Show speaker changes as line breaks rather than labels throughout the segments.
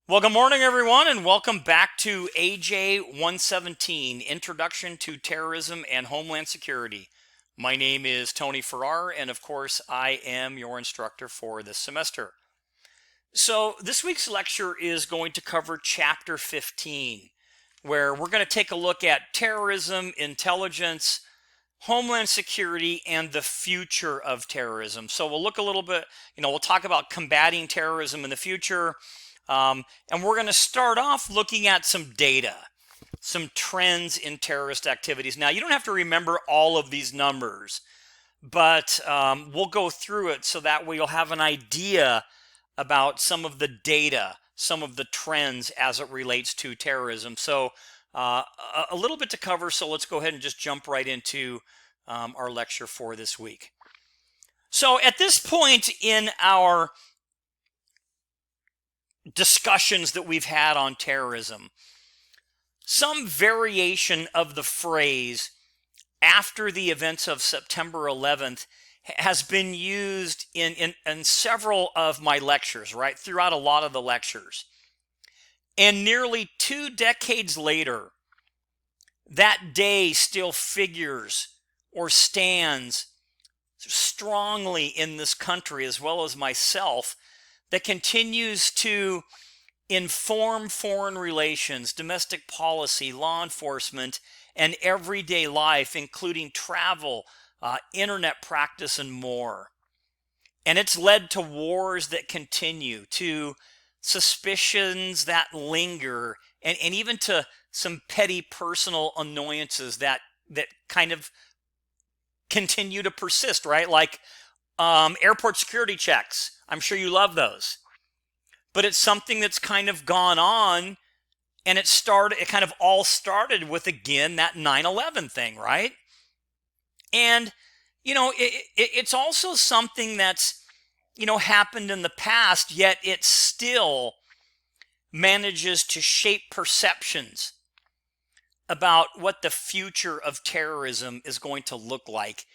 Well, good morning, everyone, and welcome back to AJ117, Introduction to Terrorism and Homeland Security. My name is Tony Farrar, and of course, I am your instructor for this semester. So, this week's lecture is going to cover Chapter 15, where we're going to take a look at terrorism, intelligence, homeland security, and the future of terrorism. So we'll look a little bit, we'll talk about combating terrorism in the future. And we're going to start off looking at some data, some trends in terrorist activities. Now, you don't have to remember all of these numbers, but we'll go through it so that way you'll have an idea about some of the data, some of the trends as it relates to terrorism. So a little bit to cover, so let's go ahead and just jump right into our lecture for this week. So at this point in our discussions that we've had on terrorism, some variation of the phrase after the events of September 11th has been used in several of my lectures, right? Throughout a lot of the lectures. And nearly 2 decades later, that day still figures or stands strongly in this country, as well as myself, that continues to inform foreign relations, domestic policy, law enforcement, and everyday life, including travel, internet practice, and more. And it's led to wars that continue, to suspicions that linger, and even to some petty personal annoyances that kind of continue to persist, right? Like airport security checks. I'm sure you love those. But it's something that's kind of gone on, and it kind of all started with, again, that 9/11 thing, right? And, it's also something that's, happened in the past, yet it still manages to shape perceptions about what the future of terrorism is going to look like.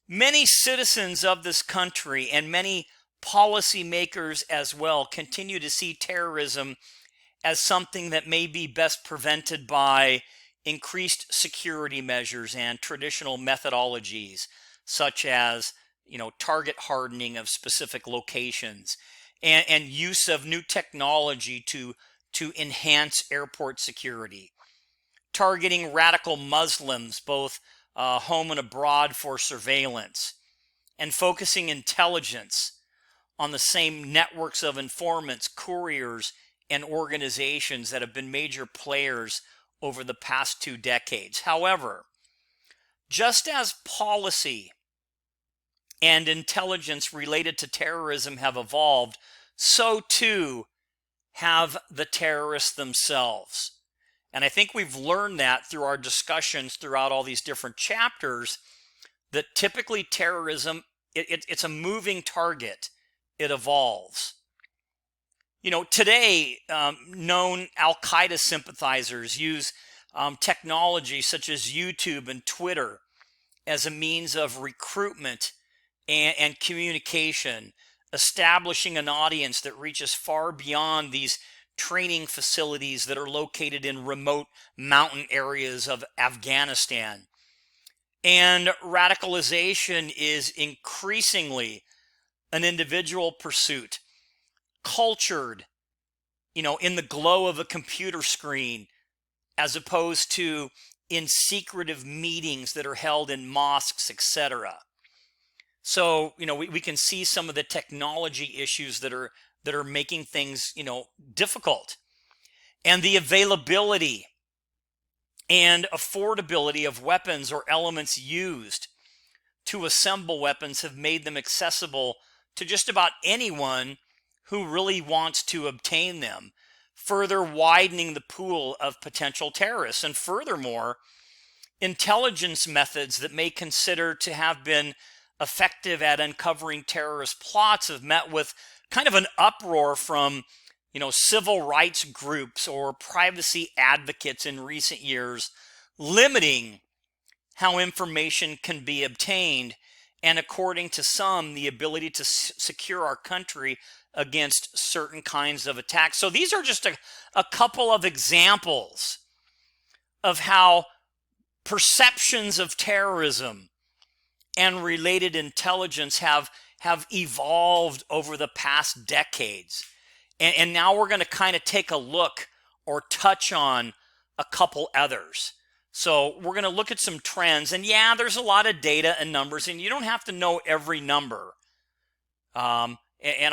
Many citizens of this country and many policymakers as well continue to see terrorism as something that may be best prevented by increased security measures and traditional methodologies, such as target hardening of specific locations and use of new technology to enhance airport security, targeting radical Muslims both home and abroad for surveillance, and focusing intelligence on the same networks of informants, couriers, and organizations that have been major players over the past 2 decades. However, just as policy and intelligence related to terrorism have evolved, so too have the terrorists themselves. And I think we've learned that through our discussions throughout all these different chapters, that typically terrorism, it's a moving target. It evolves. Today, known Al-Qaeda sympathizers use technology such as YouTube and Twitter as a means of recruitment and communication, establishing an audience that reaches far beyond these training facilities that are located in remote mountain areas of Afghanistan. And radicalization is increasingly an individual pursuit, cultured, in the glow of a computer screen, as opposed to in secretive meetings that are held in mosques, etc. So, we can see some of the technology issues that are making things, difficult. And the availability and affordability of weapons or elements used to assemble weapons have made them accessible to just about anyone who really wants to obtain them, further widening the pool of potential terrorists. And furthermore, intelligence methods that may consider to have been effective at uncovering terrorist plots have met with kind of an uproar from civil rights groups or privacy advocates in recent years, limiting how information can be obtained and according to some, the ability to secure our country against certain kinds of attacks. So these are just a couple of examples of how perceptions of terrorism and related intelligence have evolved over the past decades. And now we're going to kind of take a look or touch on a couple others. So we're going to look at some trends. And yeah, there's a lot of data and numbers, and you don't have to know every number. And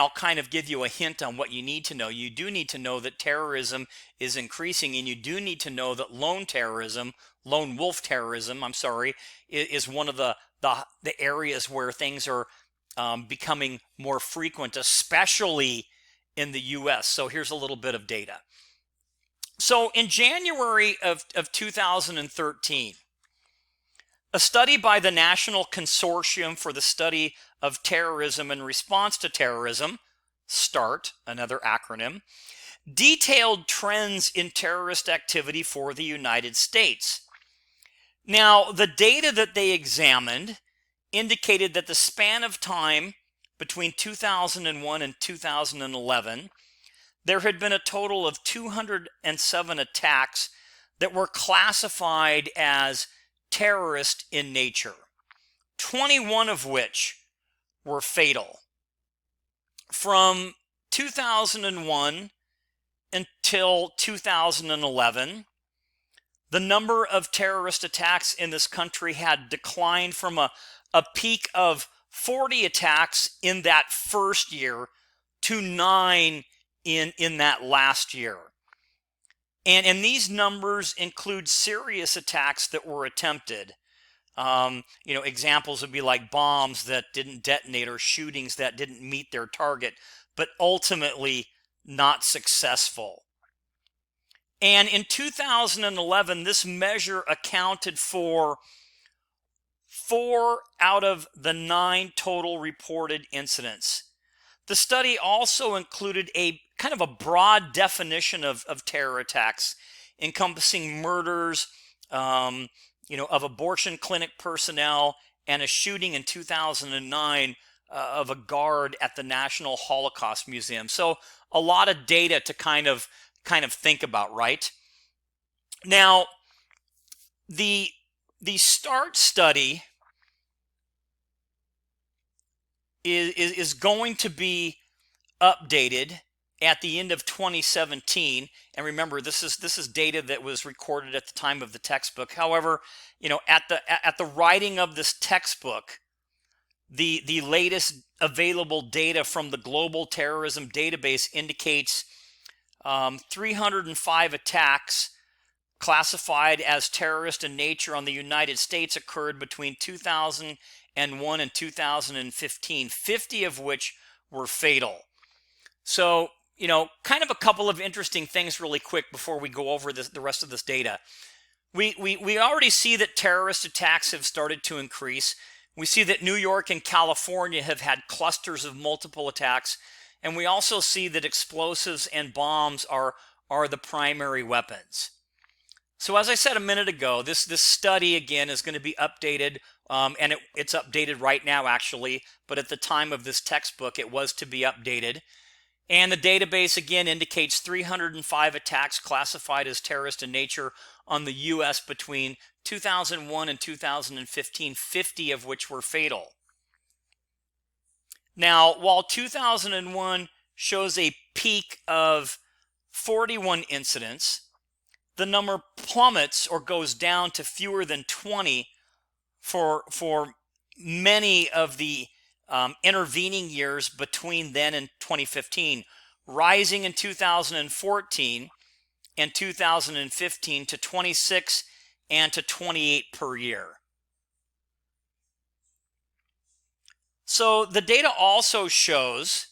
I'll kind of give you a hint on what you need to know. You do need to know that terrorism is increasing, and you do need to know that lone wolf terrorism, is one of the areas where things are becoming more frequent, especially in the U.S. So here's a little bit of data. So in January of 2013, a study by the National Consortium for the Study of Terrorism and Response to Terrorism, START, another acronym, detailed trends in terrorist activity for the United States. Now, the data that they examined indicated that the span of time between 2001 and 2011, there had been a total of 207 attacks that were classified as terrorist in nature, 21 of which were fatal. From 2001 until 2011, the number of terrorist attacks in this country had declined from a peak of 40 attacks in that first year to 9 in that last year. And these numbers include serious attacks that were attempted. Examples would be like bombs that didn't detonate or shootings that didn't meet their target, but ultimately not successful. And in 2011, this measure accounted for 4 out of the 9 total reported incidents. The study also included a kind of a broad definition of terror attacks, encompassing murders, of abortion clinic personnel, and a shooting in 2009 of a guard at the National Holocaust Museum. So a lot of data to kind of think about, right? Now, the START study is going to be updated at the end of 2017. And remember, this is data that was recorded at the time of the textbook. However, at the writing of this textbook, the latest available data from the Global Terrorism Database indicates 305 attacks classified as terrorist in nature on the United States occurred between 2001 and 2015, 50 of which were fatal. So, kind of a couple of interesting things really quick before we go over the rest of this data. We already see that terrorist attacks have started to increase. We see that New York and California have had clusters of multiple attacks. And we also see that explosives and bombs are the primary weapons. So as I said a minute ago, this study, again, is going to be updated, and it's updated right now, actually, but at the time of this textbook, it was to be updated. And the database, again, indicates 305 attacks classified as terrorist in nature on the U.S. between 2001 and 2015, 50 of which were fatal. Now, while 2001 shows a peak of 41 incidents, the number plummets or goes down to fewer than 20 for many of the intervening years between then and 2015, rising in 2014 and 2015 to 26 and to 28 per year. So the data also shows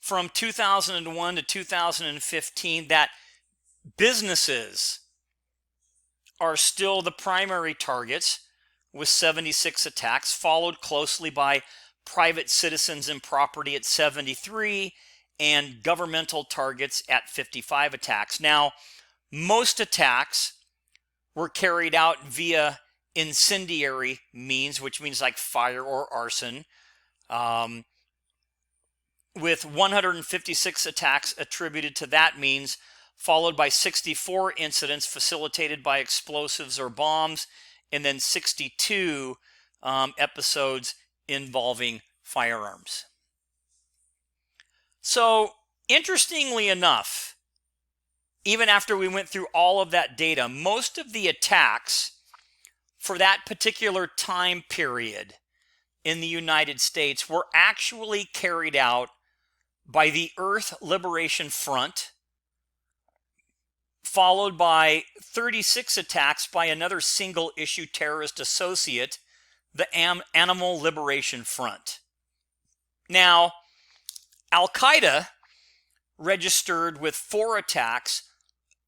from 2001 to 2015 that businesses are still the primary targets with 76 attacks, followed closely by private citizens and property at 73 and governmental targets at 55 attacks. Now, most attacks were carried out via incendiary means, which means like fire or arson, with 156 attacks attributed to that means, followed by 64 incidents facilitated by explosives or bombs, and then 62 episodes involving firearms. So, interestingly enough, even after we went through all of that data, most of the attacks for that particular time period in the United States were actually carried out by the Earth Liberation Front, followed by 36 attacks by another single-issue terrorist associate, the Animal Liberation Front. Now, Al-Qaeda registered with 4 attacks,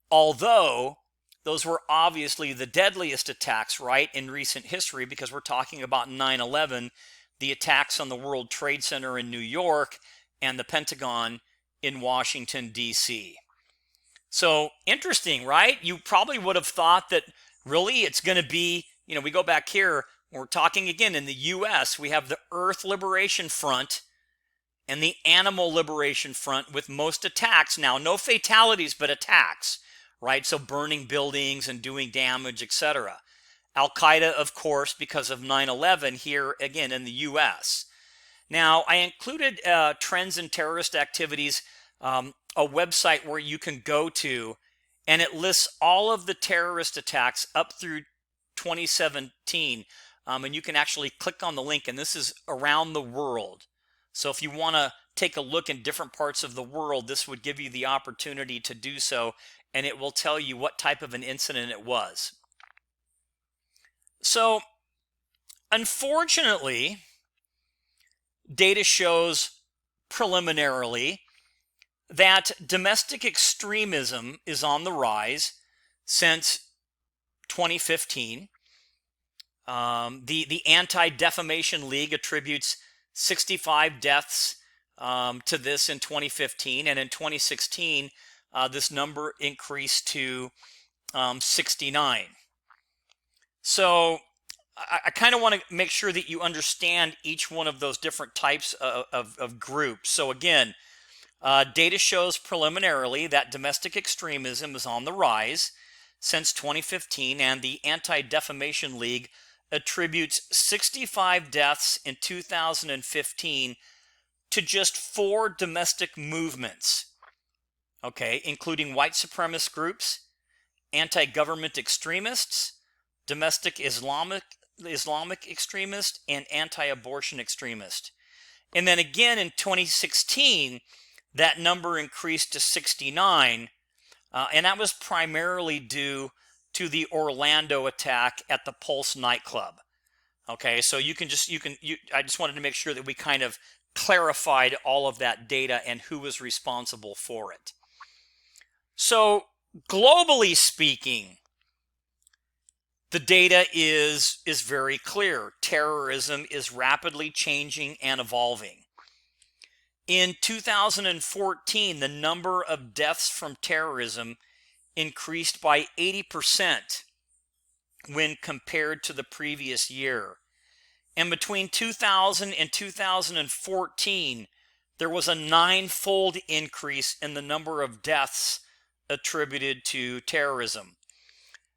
although those were obviously the deadliest attacks, right, in recent history, because we're talking about 9/11, the attacks on the World Trade Center in New York, and the Pentagon in Washington, D.C. So, interesting, right? You probably would have thought that really it's going to be, we go back here, we're talking again in the U.S., we have the Earth Liberation Front and the Animal Liberation Front with most attacks. Now, no fatalities, but attacks, right? So burning buildings and doing damage, etc. Al-Qaeda, of course, because of 9/11 here again in the U.S. Now, I included Trends in Terrorist Activities, a website where you can go to, and it lists all of the terrorist attacks up through 2017. And you can actually click on the link, and this is around the world. So if you want to take a look in different parts of the world, this would give you the opportunity to do so, and it will tell you what type of an incident it was. So, unfortunately, data shows preliminarily that domestic extremism is on the rise since 2015. The Anti-Defamation League attributes 65 deaths to this in 2015, and in 2016, this number increased to 69. So I kind of want to make sure that you understand each one of those different types of groups. So again, data shows preliminarily that domestic extremism is on the rise since 2015, and the Anti-Defamation League attributes 65 deaths in 2015 to just 4 domestic movements, okay, including white supremacist groups, anti-government extremists, domestic Islamic extremists, and anti-abortion extremists. And then again in 2016, that number increased to 69, and that was primarily due to the Orlando attack at the Pulse nightclub. Okay, so I just wanted to make sure that we kind of clarified all of that data and who was responsible for it. So globally speaking, the data is very clear. Terrorism is rapidly changing and evolving. In 2014, the number of deaths from terrorism increased by 80% when compared to the previous year. And between 2000 and 2014, there was a 9-fold increase in the number of deaths attributed to terrorism.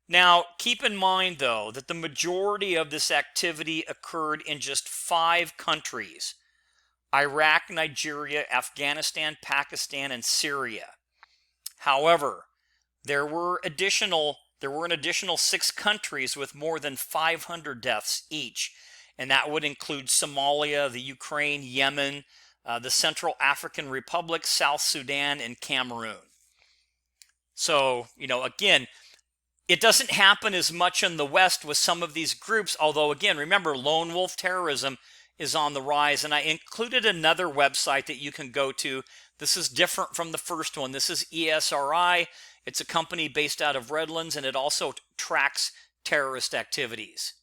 Now, keep in mind, though, that the majority of this activity occurred in just 5 countries: Iraq, Nigeria, Afghanistan, Pakistan, and Syria. However, there were an additional 6 countries with more than 500 deaths each, and that would include Somalia, the Ukraine, Yemen, the Central African Republic, South Sudan, and Cameroon. So, again, it doesn't happen as much in the West with some of these groups, although, again, remember, lone wolf terrorism is on the rise, and I included another website that you can go to. This is different from the first one. This is ESRI. It's a company based out of Redlands, and it also tracks terrorist activities.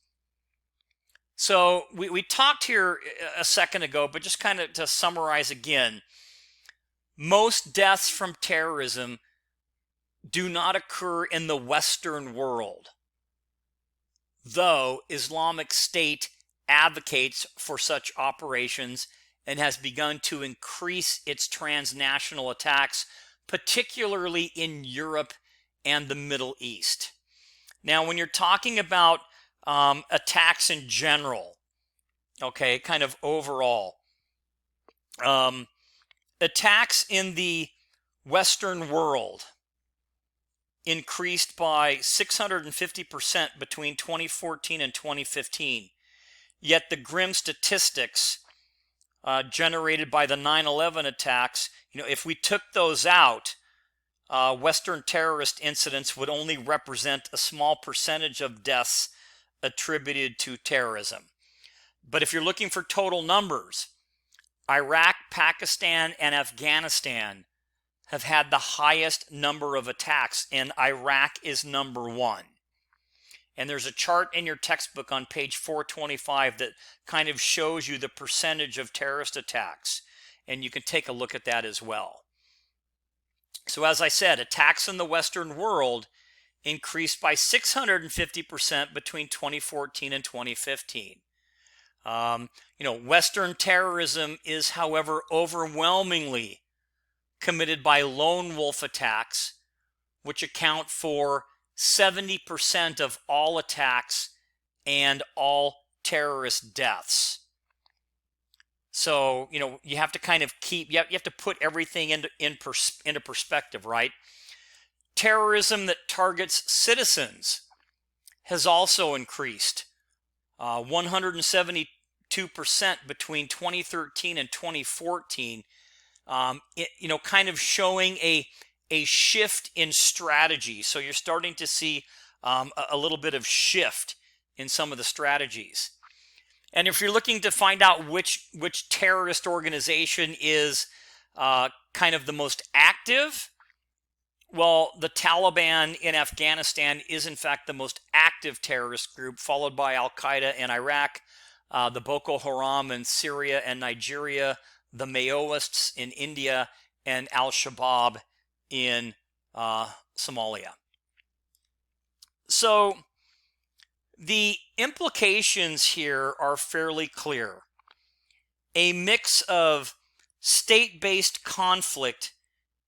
So we talked here a second ago, but just kind of to summarize again, most deaths from terrorism do not occur in the Western world. though Islamic State advocates for such operations and has begun to increase its transnational attacks, particularly in Europe and the Middle East. Now, when you're talking about attacks in general, okay, kind of overall, attacks in the Western world increased by 650% between 2014 and 2015. Yet the grim statistics generated by the 9/11 attacks, if we took those out, Western terrorist incidents would only represent a small percentage of deaths attributed to terrorism. But if you're looking for total numbers, Iraq, Pakistan, and Afghanistan have had the highest number of attacks, and Iraq is number one. And there's a chart in your textbook on page 425 that kind of shows you the percentage of terrorist attacks, and you can take a look at that as well. So as I said, attacks in the Western world increased by 650% between 2014 and 2015. Western terrorism is, however, overwhelmingly committed by lone wolf attacks, which account for 70% of all attacks and all terrorist deaths. So, you have to kind of you have to put everything into perspective, right? Terrorism that targets citizens has also increased 172% between 2013 and 2014. Kind of showing a shift in strategy. So you're starting to see a little bit of shift in some of the strategies. And if you're looking to find out which terrorist organization is kind of the most active, well, the Taliban in Afghanistan is in fact the most active terrorist group, followed by Al-Qaeda in Iraq, the Boko Haram in Syria and Nigeria, the Maoists in India, and Al-Shabaab in Somalia. So the implications here are fairly clear. A mix of state-based conflict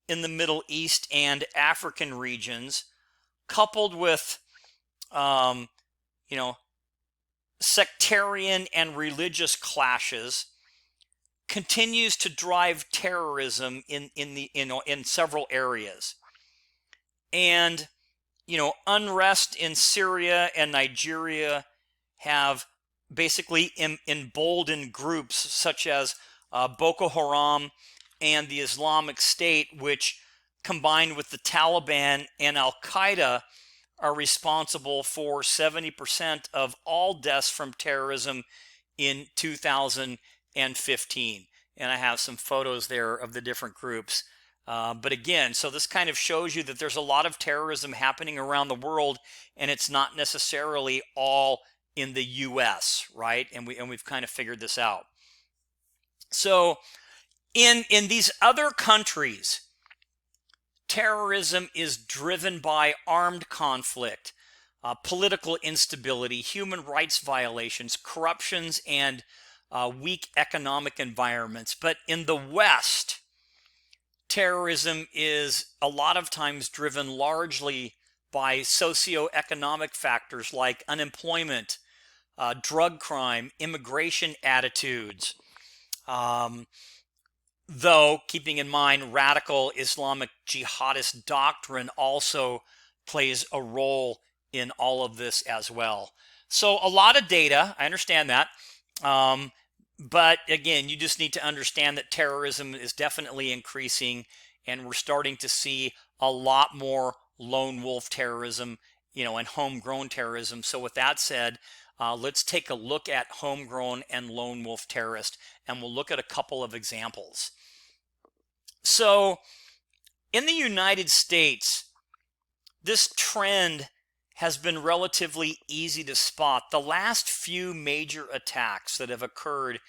in the Middle East and African regions, coupled with, sectarian and religious clashes, continues to drive terrorism in several areas. And unrest in Syria and Nigeria have basically emboldened groups such as Boko Haram and the Islamic State, which combined with the Taliban and Al-Qaeda are responsible for 70% of all deaths from terrorism in 2015. And I have some photos there of the different groups. But again, so this kind of shows you that there's a lot of terrorism happening around the world, and it's not necessarily all in the U.S., right? And we've kind of figured this out. So in these other countries, terrorism is driven by armed conflict, political instability, human rights violations, corruptions, and weak economic environments. But in the West, terrorism is a lot of times driven largely by socioeconomic factors like unemployment, drug crime, immigration attitudes. Though, keeping in mind, radical Islamic jihadist doctrine also plays a role in all of this as well. So a lot of data, I understand that. But again, you just need to understand that terrorism is definitely increasing, and we're starting to see a lot more lone wolf terrorism, and homegrown terrorism. So with that said, let's take a look at homegrown and lone wolf terrorist, and we'll look at a couple of examples. So in the United States, this trend has been relatively easy to spot. The last few major attacks that have occurred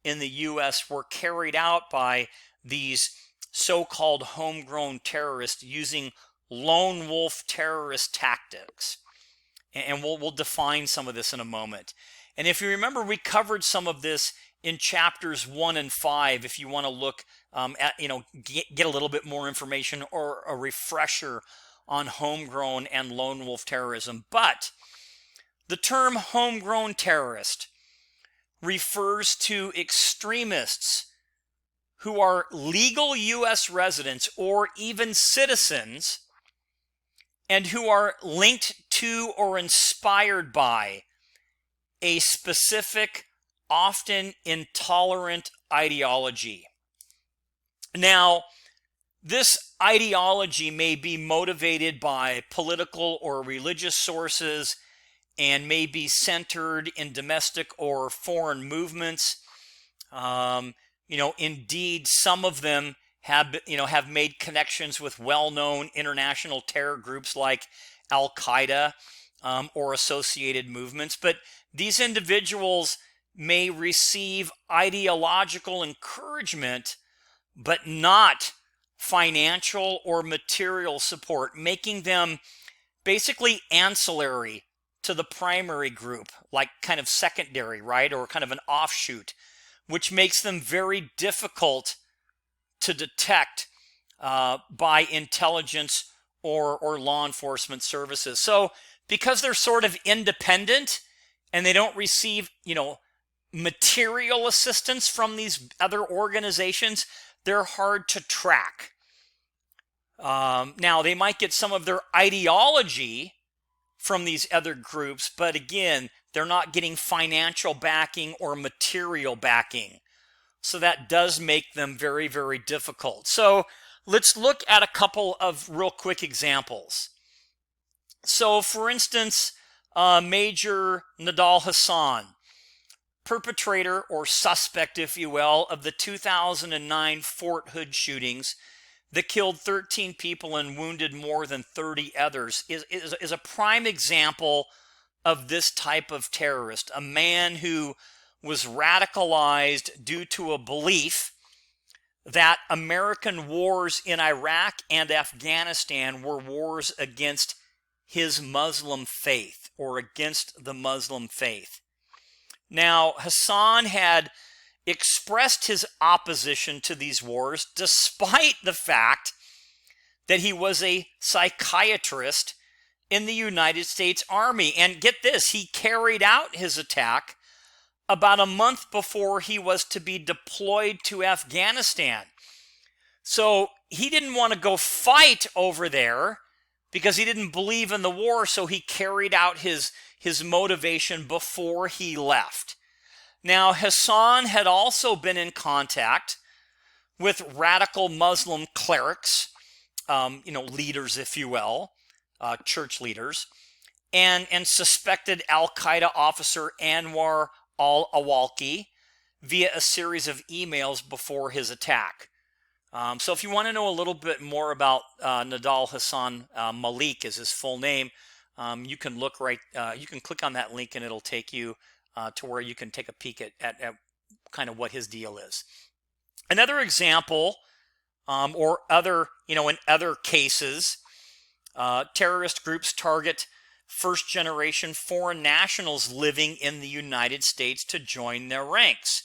in the U.S. were carried out by these so-called homegrown terrorists using lone wolf terrorist tactics. And we'll define some of this in a moment. And if you remember, we covered some of this in chapters 1 and 5. If you want to look at, get a little bit more information or a refresher on homegrown and lone wolf terrorism. But the term homegrown terrorist refers to extremists who are legal U.S. residents or even citizens and who are linked to or inspired by a specific, often intolerant ideology. Now, this ideology may be motivated by political or religious sources and may be centered in domestic or foreign movements. Indeed, some of them have made connections with well-known international terror groups like Al-Qaeda or associated movements. But these individuals may receive ideological encouragement, but not financial or material support, making them basically ancillary to the primary group, like kind of secondary, right? Or kind of an offshoot, which makes them very difficult to detect by intelligence or law enforcement services. So because they're sort of independent and they don't receive, material assistance from these other organizations, they're hard to track. Now, they might get some of their ideology from these other groups, but again, they're not getting financial backing or material backing. So that does make them very, very difficult. So let's look at a couple of real quick examples. So for instance, Major Nadal Hassan, perpetrator or suspect, if you will, of the 2009 Fort Hood shootings that killed 13 people and wounded more than 30 others, is a prime example of this type of terrorist, a man who was radicalized due to a belief that American wars in Iraq and Afghanistan were wars against his Muslim faith or against the Muslim faith. Now, Hassan had expressed his opposition to these wars despite the fact that he was a psychiatrist in the United States Army. And get this, he carried out his attack about a month before he was to be deployed to Afghanistan. So he didn't want to go fight over there because he didn't believe in the war, so he carried out his motivation before he left. Now, Hassan had also been in contact with radical Muslim clerics, leaders, if you will, church leaders, and suspected Al-Qaeda officer Anwar al-Awlaki via a series of emails before his attack. So if you want to know a little bit more about Nadal Hassan, Malik is his full name, you can look you can click on that link and it'll take you to where you can take a peek at kind of what his deal is. Another example, or other, in other cases, terrorist groups target first-generation foreign nationals living in the United States to join their ranks.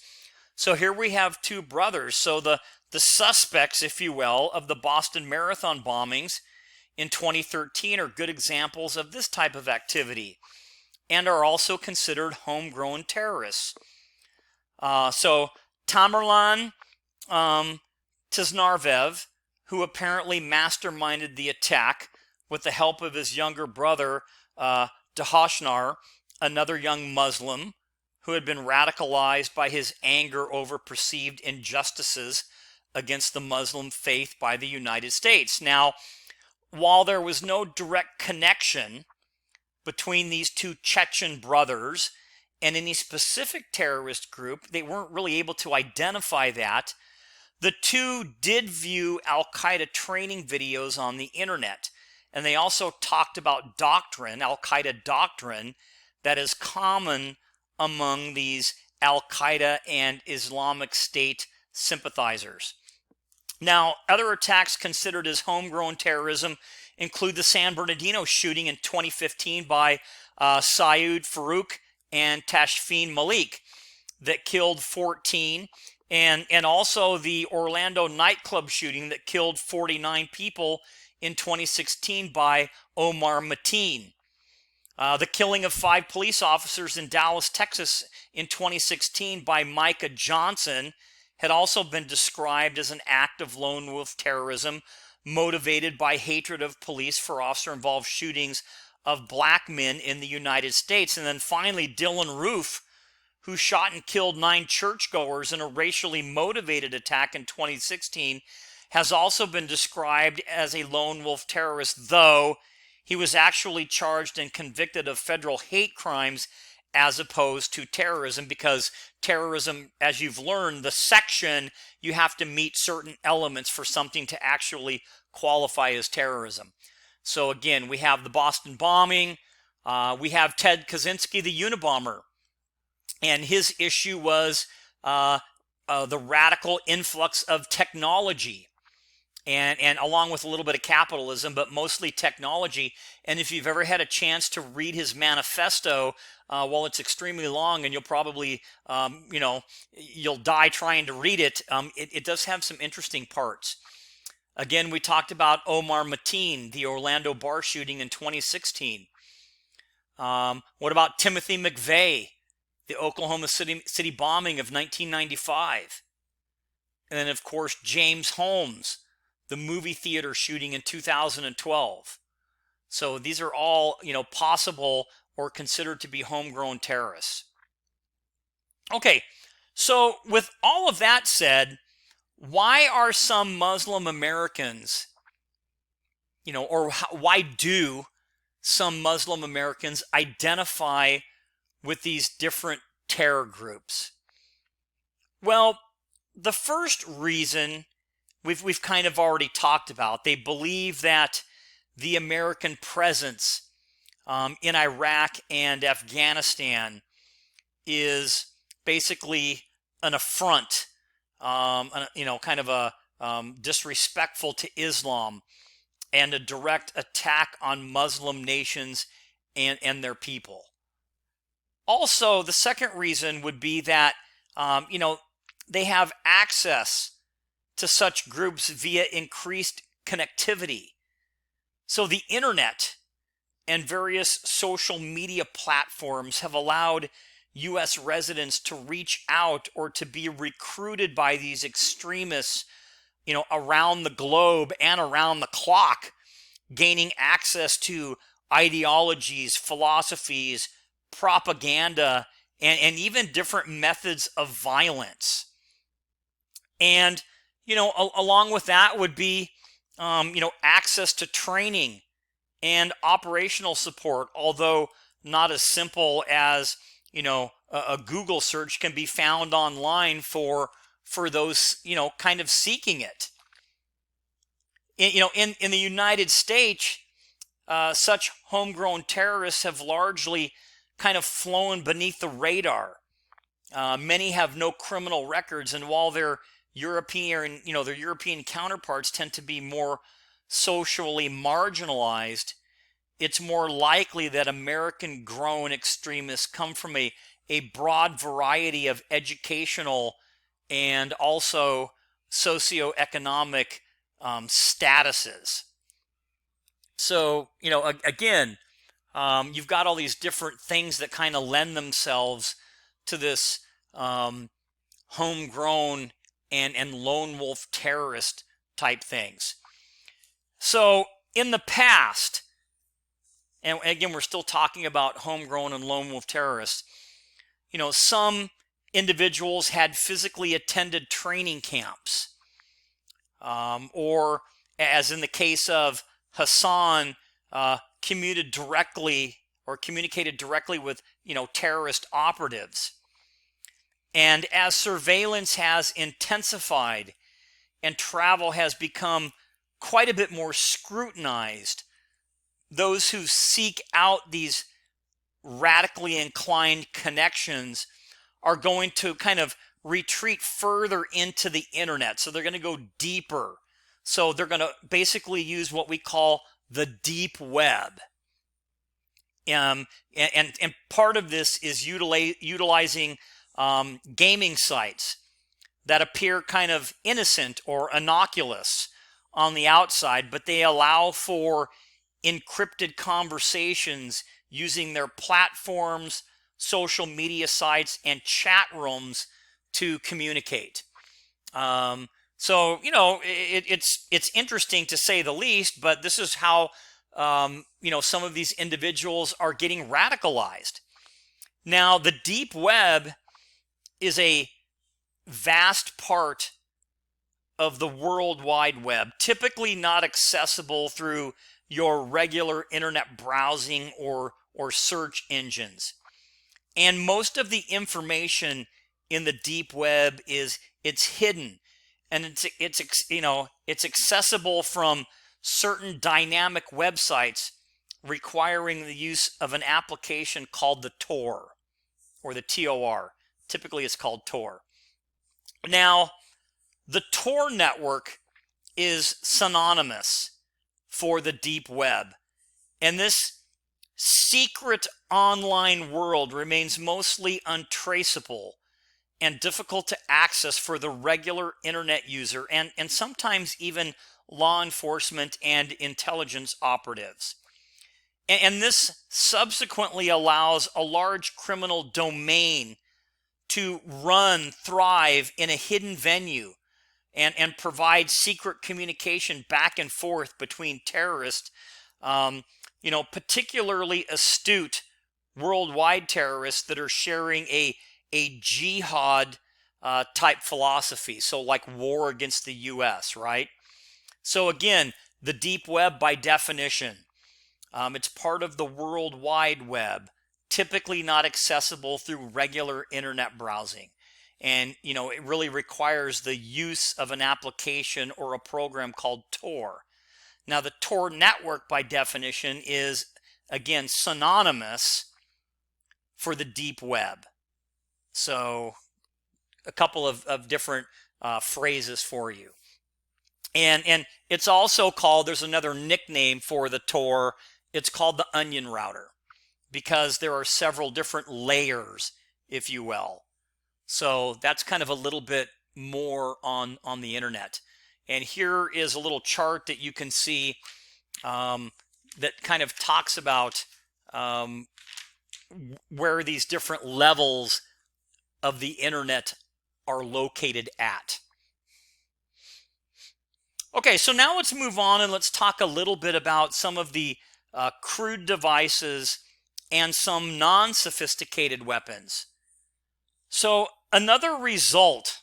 So here we have two brothers. So the suspects, if you will, of the Boston Marathon bombings in 2013 are good examples of this type of activity and are also considered homegrown terrorists. So Tamerlan Tisnarvev, who apparently masterminded the attack with the help of his younger brother, Dahashnar, another young Muslim who had been radicalized by his anger over perceived injustices against the Muslim faith by the United States. Now, while there was no direct connection between these two Chechen brothers and any specific terrorist group, they weren't really able to identify that. The two did view Al-Qaeda training videos on the internet, and they also talked about doctrine, Al-Qaeda doctrine, that is common among these Al-Qaeda and Islamic State sympathizers. Now, other attacks considered as homegrown terrorism include the San Bernardino shooting in 2015 by Saeed Farouk and Tashfeen Malik that killed 14, and also the Orlando nightclub shooting that killed 49 people in 2016 by Omar Mateen. The killing of 5 police officers in Dallas, Texas in 2016 by Micah Johnson had also been described as an act of lone wolf terrorism motivated by hatred of police for officer-involved shootings of black men in the United States. And then finally, Dylan Roof, who shot and killed 9 churchgoers in a racially motivated attack in 2016, has also been described as a lone wolf terrorist, though he was actually charged and convicted of federal hate crimes as opposed to terrorism, because terrorism, as you've learned, the section, you have to meet certain elements for something to actually qualify as terrorism. So again, we have the Boston bombing, we have Ted Kaczynski, the Unabomber, and his issue was the radical influx of technology, and along with a little bit of capitalism, but mostly technology. And if you've ever had a chance to read his manifesto, while it's extremely long and you'll probably, you'll die trying to read it, it does have some interesting parts. Again, we talked about Omar Mateen, the Orlando bar shooting in 2016. What about Timothy McVeigh, the Oklahoma City bombing of 1995? And then, of course, James Holmes, the movie theater shooting in 2012. So these are all, possible or considered to be homegrown terrorists. Okay, so with all of that said, why are some Muslim Americans, why do some Muslim Americans identify with these different terror groups? Well, the first reason we've kind of already talked about. They believe that the American presence in Iraq and Afghanistan is basically an affront, kind of a disrespectful to Islam, and a direct attack on Muslim nations and their people. Also, the second reason would be that, they have access to such groups via increased connectivity. So the internet and various social media platforms have allowed U.S. residents to reach out or to be recruited by these extremists, around the globe and around the clock, gaining access to ideologies, philosophies, propaganda, and even different methods of violence. And along with that would be, access to training and operational support, although not as simple as, a Google search can be found online for those, kind of seeking it. In the United States, such homegrown terrorists have largely kind of flown beneath the radar. Many have no criminal records, and while their European counterparts tend to be more socially marginalized, it's more likely that American-grown extremists come from a broad variety of educational and also socioeconomic statuses. So, again, you've got all these different things that kind of lend themselves to this homegrown and lone wolf terrorist type things. So in the past, and again, we're still talking about homegrown and lone wolf terrorists, some individuals had physically attended training camps, or as in the case of Hassan, communicated directly with, terrorist operatives. And as surveillance has intensified and travel has become quite a bit more scrutinized, those who seek out these radically inclined connections are going to kind of retreat further into the internet. So they're going to go deeper. So they're going to basically use what we call the deep web. And part of this is utilizing gaming sites that appear kind of innocent or innocuous on the outside, but they allow for encrypted conversations using their platforms, social media sites, and chat rooms to communicate. So it's interesting to say the least, but this is how some of these individuals are getting radicalized. Now, the deep web is a vast part of the World Wide Web, typically not accessible through your regular internet browsing or search engines. And most of the information in the deep web it's hidden, and it's accessible from certain dynamic websites requiring the use of an application called the Tor, or the TOR. Typically it's called Tor. Now, the Tor network is synonymous for the deep web, and this secret online world remains mostly untraceable and difficult to access for the regular internet user and sometimes even law enforcement and intelligence operatives. And this subsequently allows a large criminal domain to thrive in a hidden venue and provide secret communication back and forth between terrorists, particularly astute worldwide terrorists that are sharing a jihad type philosophy. So like war against the US, right? So again, the deep web by definition, it's part of the World Wide Web, typically not accessible through regular internet browsing. And, it really requires the use of an application or a program called Tor. Now, the Tor network, by definition, is, again, synonymous for the deep web. So, a couple of different phrases for you. And it's also called, there's another nickname for the Tor, it's called the onion router, because there are several different layers, if you will. So that's kind of a little bit more on the internet. And here is a little chart that you can see that kind of talks about where these different levels of the internet are located at. Okay, so now let's move on and let's talk a little bit about some of the crude devices and some non-sophisticated weapons. So another result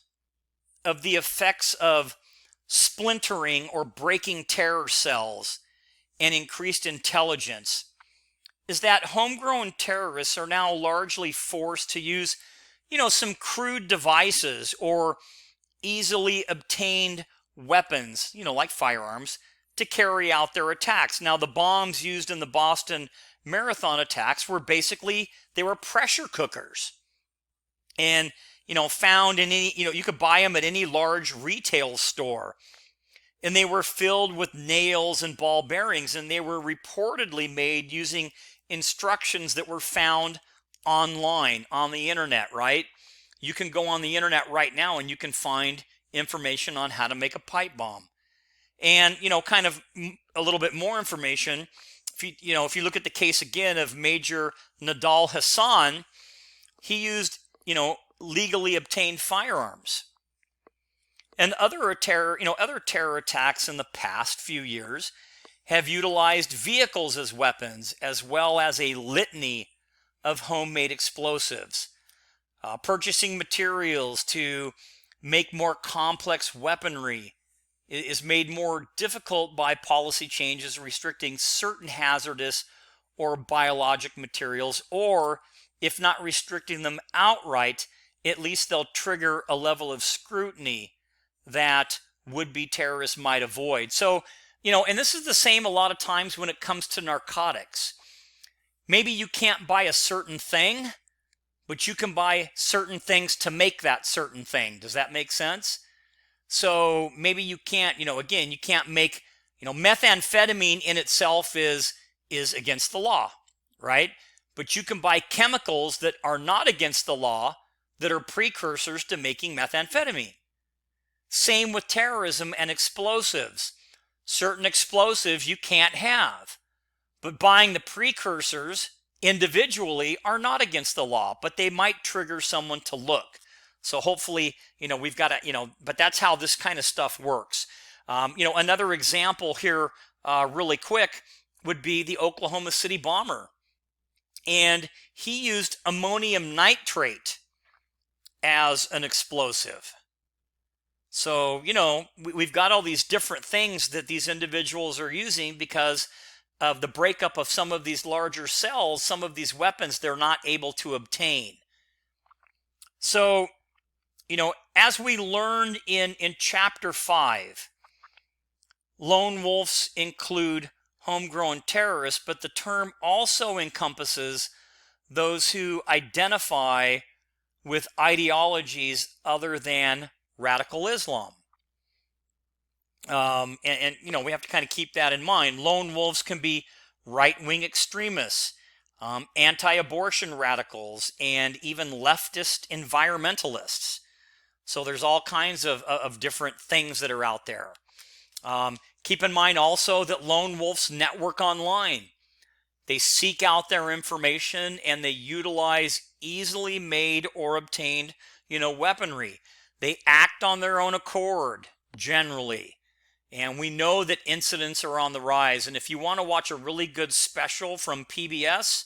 of the effects of splintering or breaking terror cells and increased intelligence is that homegrown terrorists are now largely forced to use, some crude devices or easily obtained weapons, like firearms, to carry out their attacks. Now, the bombs used in the Boston Marathon attacks were they were pressure cookers. And, found in any, you could buy them at any large retail store. And they were filled with nails and ball bearings, and they were reportedly made using instructions that were found online on the internet, right? You can go on the internet right now and you can find information on how to make a pipe bomb. And, kind of a little bit more information. If you look at the case again of Major Nadal Hassan, he used, legally obtained firearms. And other terror attacks in the past few years have utilized vehicles as weapons, as well as a litany of homemade explosives. Purchasing materials to make more complex weaponry is made more difficult by policy changes restricting certain hazardous or biologic materials, or if not restricting them outright, at least they'll trigger a level of scrutiny that would-be terrorists might avoid. So, and this is the same a lot of times when it comes to narcotics. Maybe you can't buy a certain thing, but you can buy certain things to make that certain thing. Does that make sense? So maybe you can't, again, you can't make, methamphetamine in itself is against the law, right? But you can buy chemicals that are not against the law that are precursors to making methamphetamine. Same with terrorism and explosives. Certain explosives you can't have, but buying the precursors individually are not against the law, but they might trigger someone to look. So hopefully, we've got to, but that's how this kind of stuff works. Another example here, really quick, would be the Oklahoma City bomber. And he used ammonium nitrate as an explosive. So, we've got all these different things that these individuals are using because of the breakup of some of these larger cells. Some of these weapons they're not able to obtain. So, as we learned in chapter 5, lone wolves include homegrown terrorists, but the term also encompasses those who identify with ideologies other than radical Islam. And we have to kind of keep that in mind. Lone wolves can be right-wing extremists, anti-abortion radicals, and even leftist environmentalists. So there's all kinds of different things that are out there. Keep in mind also that lone wolves network online. They seek out their information and they utilize easily made or obtained, weaponry. They act on their own accord, generally. And we know that incidents are on the rise. And if you want to watch a really good special from PBS,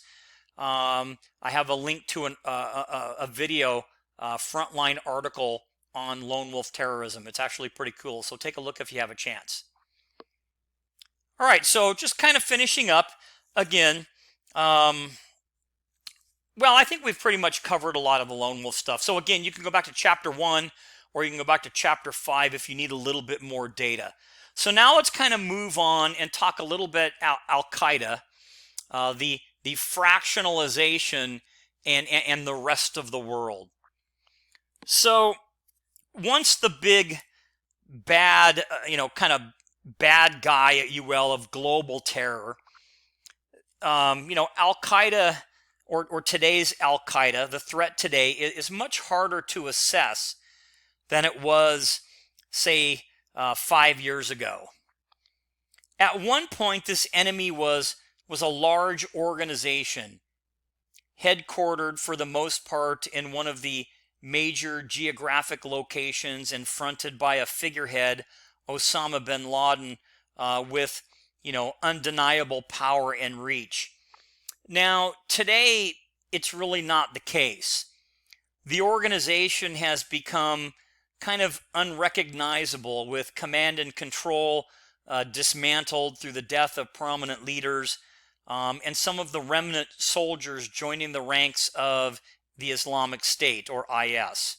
I have a link to a video, frontline article on lone wolf terrorism. It's actually pretty cool. So take a look if you have a chance. All right, so just kind of finishing up again. I think we've pretty much covered a lot of the lone wolf stuff. So again, you can go back to chapter 1 or you can go back to chapter 5 if you need a little bit more data. So now let's kind of move on and talk a little bit Al-Qaeda, the fractionalization and the rest of the world. So once the big bad, kind of bad guy, if you will, of global terror, Al-Qaeda or today's Al-Qaeda, the threat today is much harder to assess than it was, say, 5 years ago. At one point, this enemy was a large organization, headquartered for the most part in one of the major geographic locations and fronted by a figurehead, Osama bin Laden, with undeniable power and reach. Now, today, it's really not the case. The organization has become kind of unrecognizable, with command and control dismantled through the death of prominent leaders, and some of the remnant soldiers joining the ranks of the Islamic State, or IS.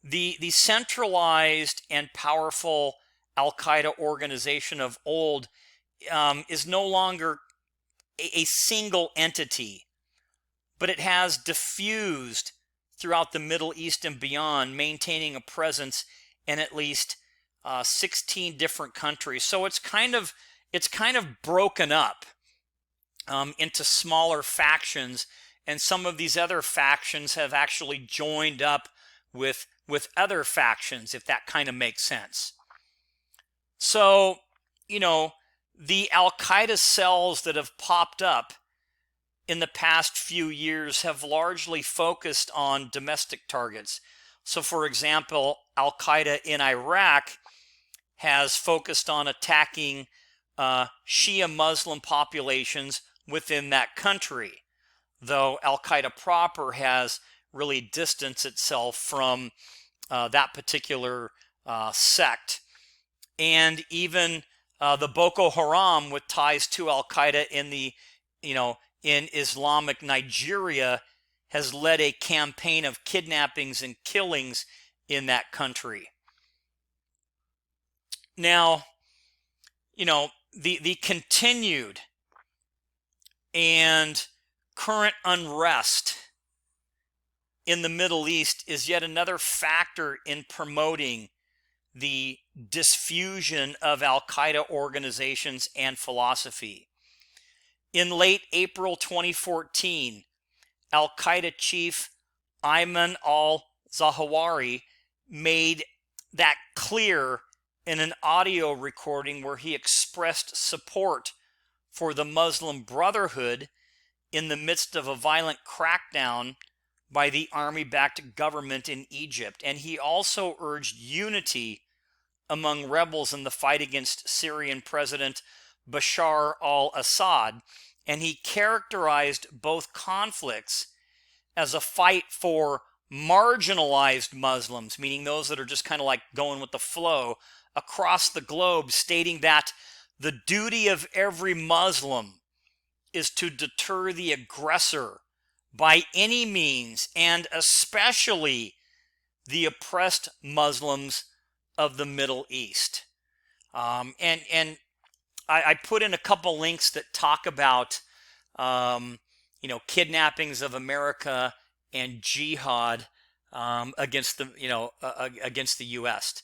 The centralized and powerful Al-Qaeda organization of old is no longer a single entity, but it has diffused throughout the Middle East and beyond, maintaining a presence in at least 16 different countries. So it's kind of broken up into smaller factions, and some of these other factions have actually joined up with other factions, if that kind of makes sense. So, the Al-Qaeda cells that have popped up in the past few years have largely focused on domestic targets. So, for example, Al-Qaeda in Iraq has focused on attacking Shia Muslim populations within that country, though Al-Qaeda proper has really distanced itself from that particular sect. And even the Boko Haram, with ties to Al-Qaeda in Islamic Nigeria, has led a campaign of kidnappings and killings in that country. Now, the continued and current unrest in the Middle East is yet another factor in promoting the disfusion of Al-Qaeda organizations and philosophy. In late April 2014, Al-Qaeda chief Ayman al-Zawahiri made that clear in an audio recording where he expressed support for the Muslim Brotherhood in the midst of a violent crackdown by the army-backed government in Egypt. And he also urged unity among rebels in the fight against Syrian President Bashar al-Assad. And he characterized both conflicts as a fight for marginalized Muslims, meaning those that are just kind of like going with the flow across the globe, stating that the duty of every Muslim is to deter the aggressor by any means, and especially the oppressed Muslims of the Middle East. And I put in a couple links that talk about kidnappings of America and jihad against the against the U.S.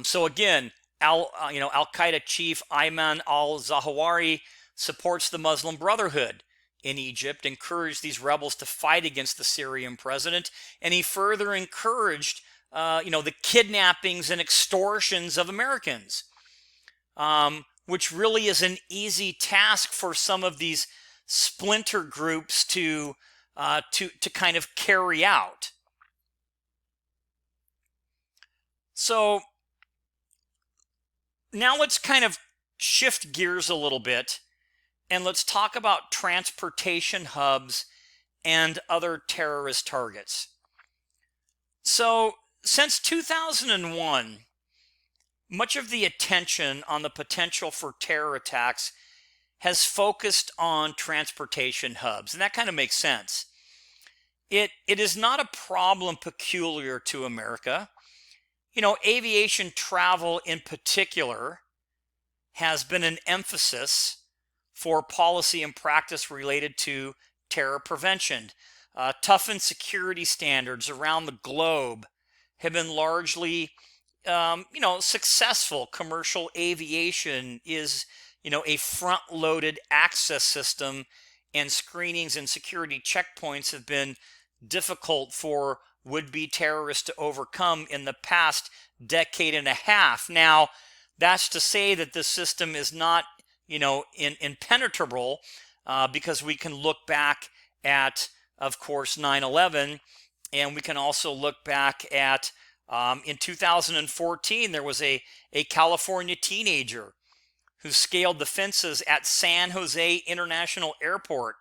So again, Al-Qaeda chief Ayman al-Zawahiri supports the Muslim Brotherhood in Egypt, encouraged these rebels to fight against the Syrian president, and he further encouraged the kidnappings and extortions of Americans, which really is an easy task for some of these splinter groups to kind of carry out. So now let's kind of shift gears a little bit and let's talk about transportation hubs and other terrorist targets. So since 2001, much of the attention on the potential for terror attacks has focused on transportation hubs, and that kind of makes sense. It is not a problem peculiar to America. Aviation travel in particular has been an emphasis for policy and practice related to terror prevention. Toughened security standards around the globe have been largely, successful. Commercial aviation is, a front-loaded access system, and screenings and security checkpoints have been difficult for would-be terrorists to overcome in the past decade and a half. Now, that's to say that the system is not, impenetrable, because we can look back at, of course, 9/11, and we can also look back at, in 2014, there was a California teenager who scaled the fences at San Jose International Airport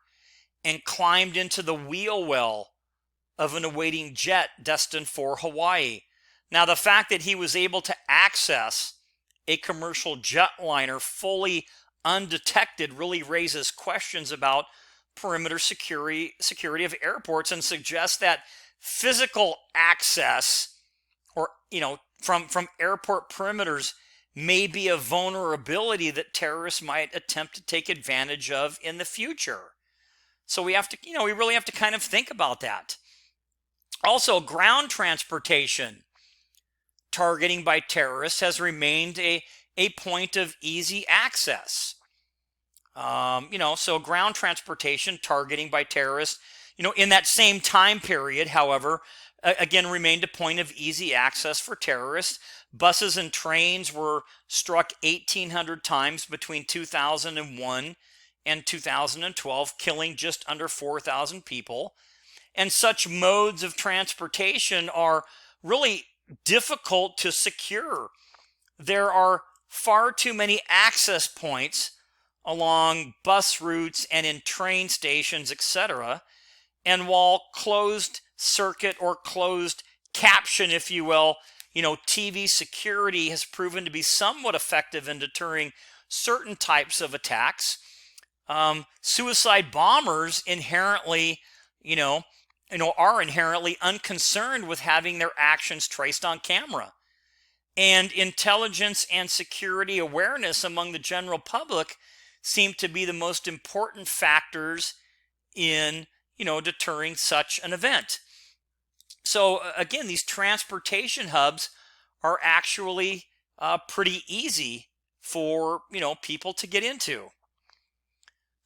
and climbed into the wheel well of an awaiting jet destined for Hawaii. Now, the fact that he was able to access a commercial jetliner fully undetected really raises questions about perimeter security of airports, and suggests that physical access or from airport perimeters may be a vulnerability that terrorists might attempt to take advantage of in the future. So we really have to kind of think about that. Also, ground transportation targeting by terrorists has remained a point of easy access. So ground transportation targeting by terrorists, in that same time period, however, again, remained a point of easy access for terrorists. Buses and trains were struck 1,800 times between 2001 and 2012, killing just under 4,000 people. And such modes of transportation are really difficult to secure. There are far too many access points along bus routes and in train stations, etc. And while closed circuit or closed caption, if you will, TV security has proven to be somewhat effective in deterring certain types of attacks, suicide bombers inherently, are inherently unconcerned with having their actions traced on camera. And intelligence and security awareness among the general public seem to be the most important factors in, deterring such an event. So again, these transportation hubs are actually pretty easy for, people to get into.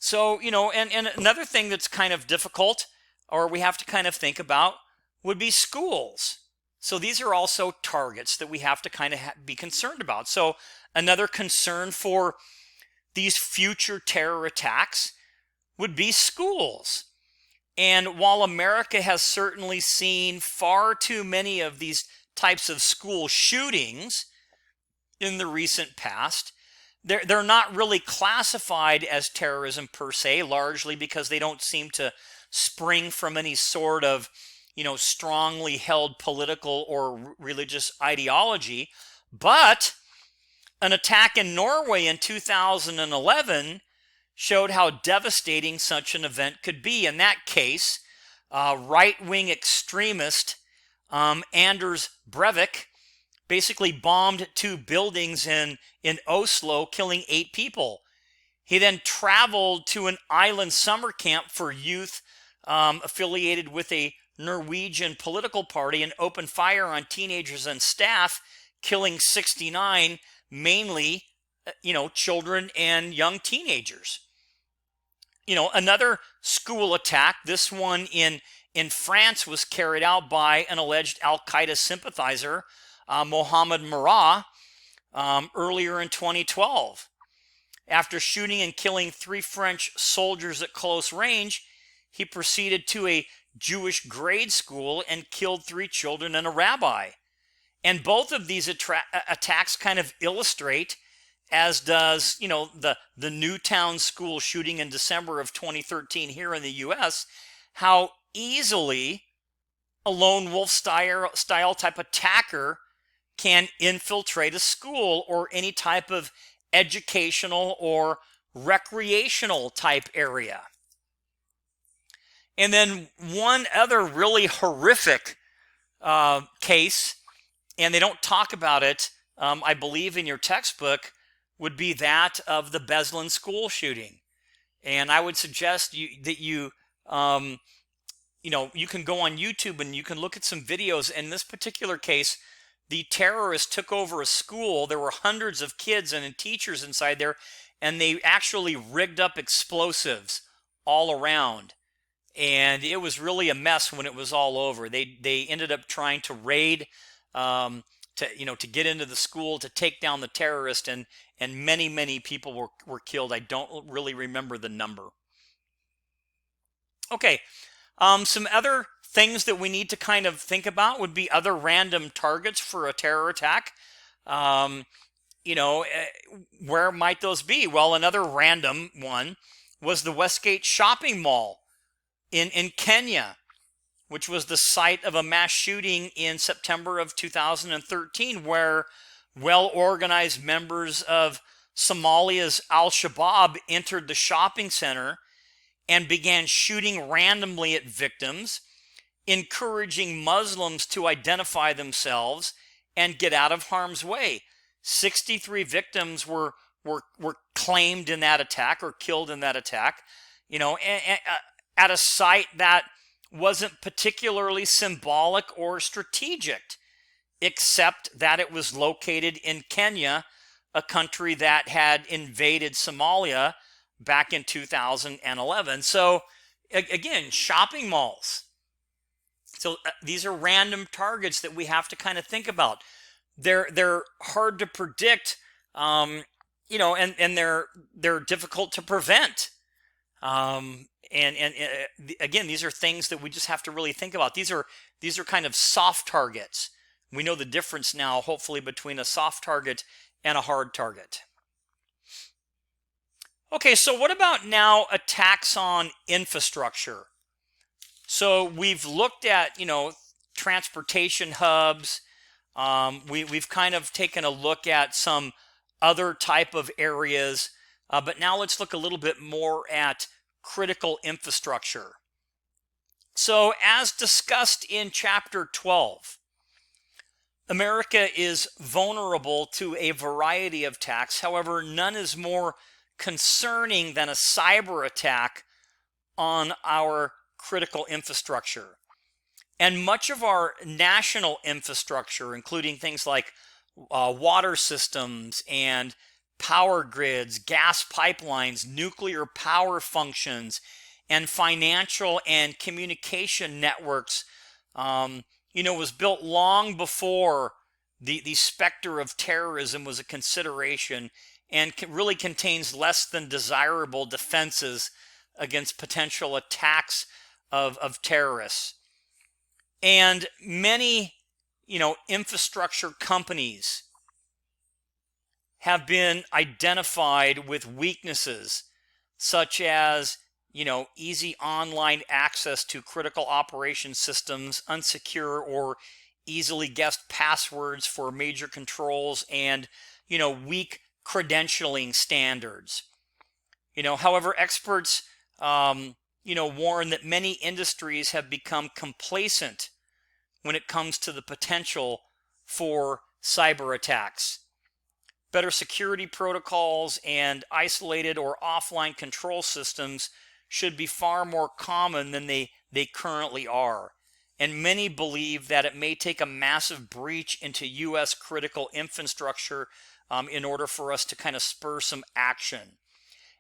So, and another thing that's kind of difficult, or we have to kind of think about, would be schools. So these are also targets that we have to kind of be concerned about. So another concern for these future terror attacks would be schools. And while America has certainly seen far too many of these types of school shootings in the recent past, they're not really classified as terrorism per se, largely because they don't seem to spring from any sort of, strongly held political or religious ideology. But an attack in Norway in 2011 showed how devastating such an event could be. In that case, right-wing extremist Anders Breivik basically bombed 2 buildings in Oslo, killing 8 people. He then traveled to an island summer camp for youth affiliated with a Norwegian political party and opened fire on teenagers and staff, killing 69, mainly, children and young teenagers. Another school attack, this one in France, was carried out by an alleged Al-Qaeda sympathizer, Mohammed Merah, earlier in 2012. After shooting and killing 3 French soldiers at close range, he proceeded to a Jewish grade school and killed 3 children and a rabbi. And both of these attacks kind of illustrate, as does, the Newtown school shooting in December of 2013 here in the U.S., how easily a lone wolf style type attacker can infiltrate a school or any type of educational or recreational type area. And then one other really horrific case, and they don't talk about it, I believe, in your textbook, would be that of the Beslan school shooting. And I would suggest that you can go on YouTube and you can look at some videos. In this particular case, the terrorists took over a school. There were hundreds of kids and teachers inside there, and they actually rigged up explosives all around. And it was really a mess when it was all over. They ended up trying to raid, to get into the school, to take down the terrorist, and many people were killed. I don't really remember the number. Okay, some other things that we need to kind of think about would be other random targets for a terror attack. Where might those be? Well, another random one was the Westgate shopping mall in Kenya, which was the site of a mass shooting in September of 2013, where well-organized members of Somalia's Al-Shabaab entered the shopping center and began shooting randomly at victims, encouraging Muslims to identify themselves and get out of harm's way. 63 victims were claimed in that attack, or killed in that attack, at a site that wasn't particularly symbolic or strategic, except that it was located in Kenya, a country that had invaded Somalia back in 2011. So again, shopping malls. So these are random targets that we have to kind of think about. They're hard to predict, and they're difficult to prevent. Again, these are things that we just have to really think about. These are kind of soft targets. We know the difference now, hopefully, between a soft target and a hard target. Okay, so what about now attacks on infrastructure? So we've looked at, transportation hubs. We've kind of taken a look at some other type of areas, but now let's look a little bit more at critical infrastructure. So as discussed in chapter 12, America is vulnerable to a variety of attacks. However, none is more concerning than a cyber attack on our critical infrastructure. And much of our national infrastructure, including things like water systems and power grids, gas pipelines, nuclear power functions, and financial and communication networks, was built long before the specter of terrorism was a consideration, and really contains less than desirable defenses against potential attacks of terrorists. And many, infrastructure companies have been identified with weaknesses such as, easy online access to critical operation systems, unsecure or easily guessed passwords for major controls, and, weak credentialing standards. However, experts, warn that many industries have become complacent when it comes to the potential for cyber attacks. Better security protocols and isolated or offline control systems should be far more common than they currently are. And many believe that it may take a massive breach into U.S. critical infrastructure in order for us to kind of spur some action.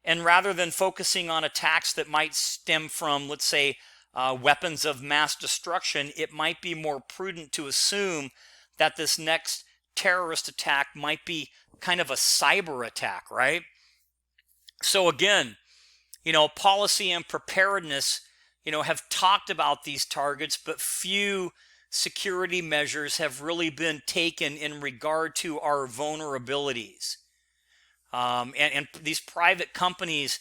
And rather than focusing on attacks that might stem from, let's say, weapons of mass destruction, it might be more prudent to assume that this next terrorist attack might be kind of a cyber attack, right? So again, policy and preparedness, have talked about these targets, but few security measures have really been taken in regard to our vulnerabilities. And these private companies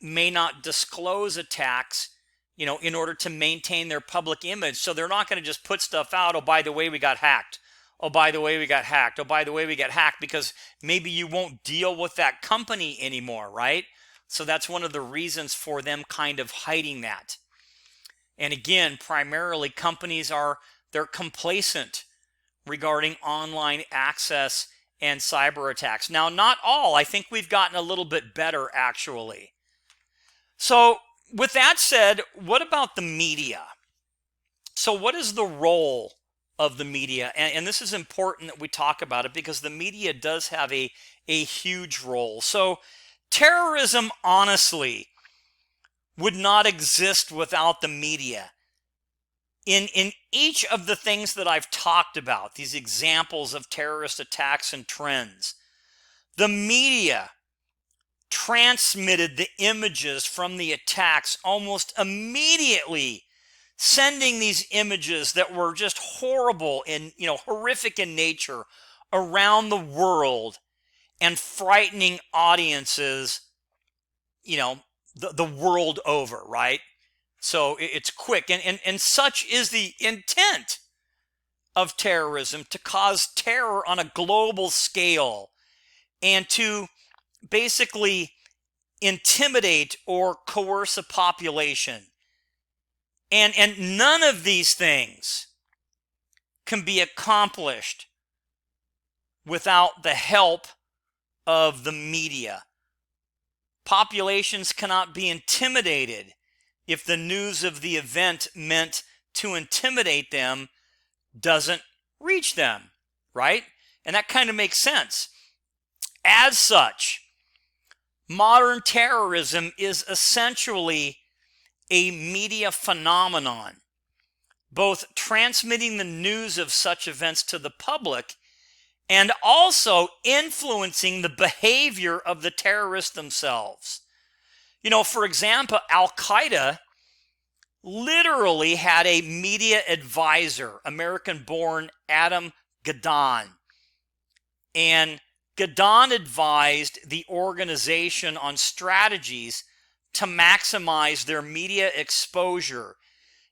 may not disclose attacks, in order to maintain their public image. So they're not going to just put stuff out, oh, by the way, we got hacked. Oh, by the way, we got hacked. Oh, by the way, we got hacked, because maybe you won't deal with that company anymore, right? So that's one of the reasons for them kind of hiding that. And again, primarily companies they're complacent regarding online access and cyber attacks. Now, not all. I think we've gotten a little bit better, actually. So with that said, what about the media? So what is the role of the media? And this is important that we talk about it, because the media does have a huge role. So terrorism, honestly, would not exist without the media. In each of the things that I've talked about, these examples of terrorist attacks and trends, the media transmitted the images from the attacks almost immediately, sending these images that were just horrible and, horrific in nature around the world, and frightening audiences, the world over, right? So it's quick. And such is the intent of terrorism, to cause terror on a global scale and to basically intimidate or coerce a population. And none of these things can be accomplished without the help of the media. Populations cannot be intimidated if the news of the event meant to intimidate them doesn't reach them, right? And that kind of makes sense. As such, modern terrorism is essentially a media phenomenon, both transmitting the news of such events to the public and also influencing the behavior of the terrorists themselves. For example, Al-Qaeda literally had a media advisor, American-born Adam Gadon. And Gadon advised the organization on strategies to maximize their media exposure,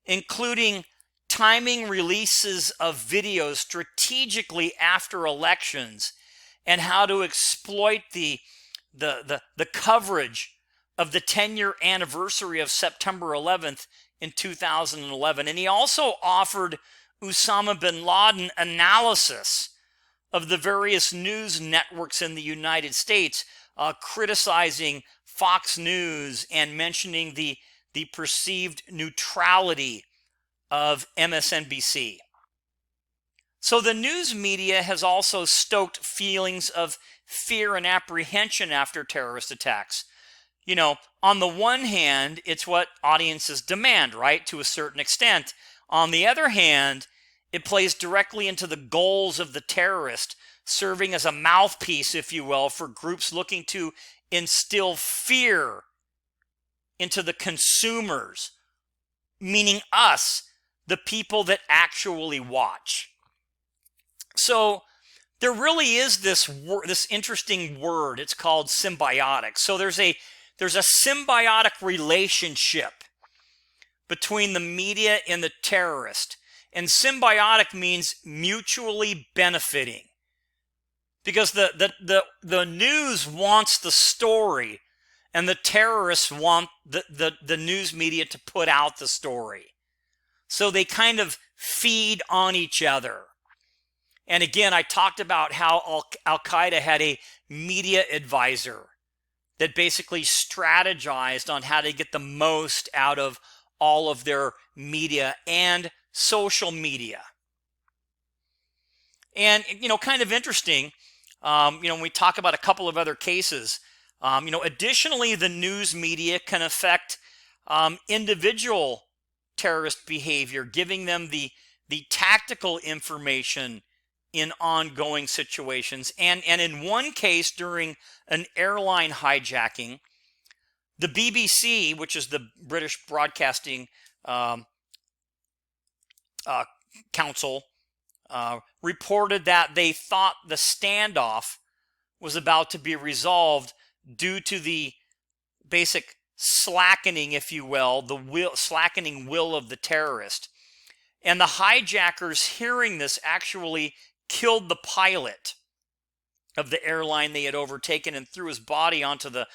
including timing releases of videos strategically after elections, and how to exploit the coverage of the 10-year anniversary of September 11th in 2011. And he also offered Osama bin Laden analysis of the various news networks in the United States, criticizing Fox News and mentioning the perceived neutrality of MSNBC. So the news media has also stoked feelings of fear and apprehension after terrorist attacks. On the one hand, it's what audiences demand, right, to a certain extent. On the other hand, it plays directly into the goals of the terrorist, serving as a mouthpiece, if you will, for groups looking to instill fear into the consumers, meaning us, the people that actually watch. So there really is this interesting word. It's called symbiotic. So there's a symbiotic relationship between the media and the terrorist. And symbiotic means mutually benefiting. Because the news wants the story, and the terrorists want the news media to put out the story. So they kind of feed on each other. And again, I talked about how Al-Qaeda had a media advisor that basically strategized on how to get the most out of all of their media and social media. And, kind of interesting, when we talk about a couple of other cases, additionally, the news media can affect individual terrorist behavior, giving them the tactical information in ongoing situations. And in one case, during an airline hijacking, the BBC, which is the British Broadcasting Council, reported that they thought the standoff was about to be resolved due to the basic slackening, if you will, slackening will of the terrorist. And the hijackers, hearing this, actually killed the pilot of the airline they had overtaken and threw his body onto the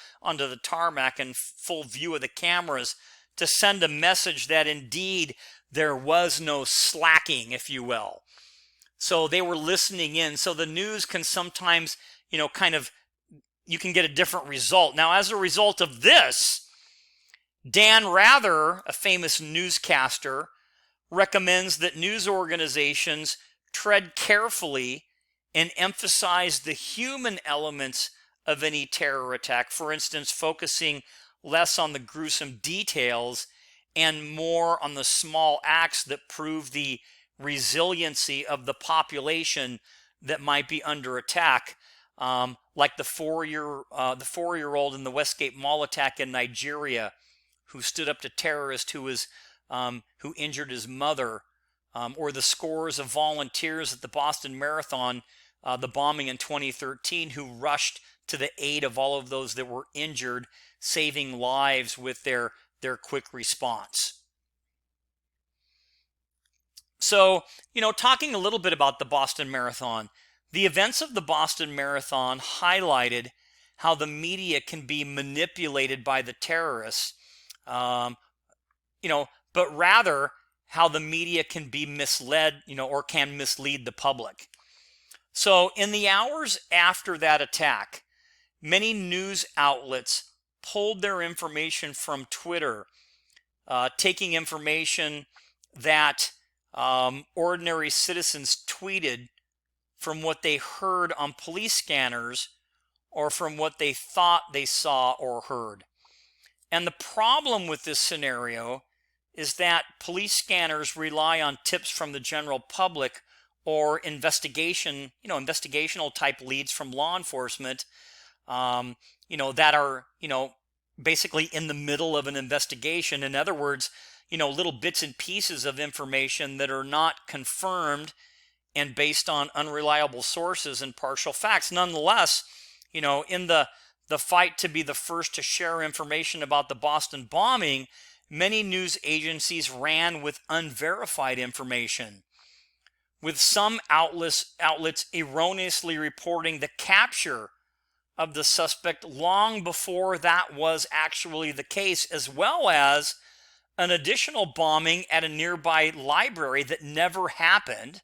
tarmac in full view of the cameras to send a message that indeed there was no slacking, if you will. So they were listening in. So the news can sometimes, you can get a different result. Now, as a result of this, Dan Rather, a famous newscaster, recommends that news organizations tread carefully and emphasize the human elements of any terror attack. For instance, focusing less on the gruesome details and more on the small acts that prove the resiliency of the population that might be under attack, like the four-year-old in the Westgate Mall attack in Nigeria, who stood up to terrorists who injured his mother, or the scores of volunteers at the Boston Marathon, the bombing in 2013, who rushed to the aid of all of those that were injured, saving lives with their quick response. So, talking a little bit about the Boston Marathon, the events of the Boston Marathon highlighted how the media can be manipulated by the terrorists, but rather how the media can be misled, or can mislead the public. So in the hours after that attack, many news outlets pulled their information from Twitter, taking information that ordinary citizens tweeted from what they heard on police scanners or from what they thought they saw or heard. And the problem with this scenario is that police scanners rely on tips from the general public or investigational type leads from law enforcement, that are, basically in the middle of an investigation. In other words, little bits and pieces of information that are not confirmed and based on unreliable sources and partial facts. Nonetheless, in the fight to be the first to share information about the Boston bombing, many news agencies ran with unverified information, with some outlets erroneously reporting the capture of the suspect long before that was actually the case, as well as an additional bombing at a nearby library that never happened,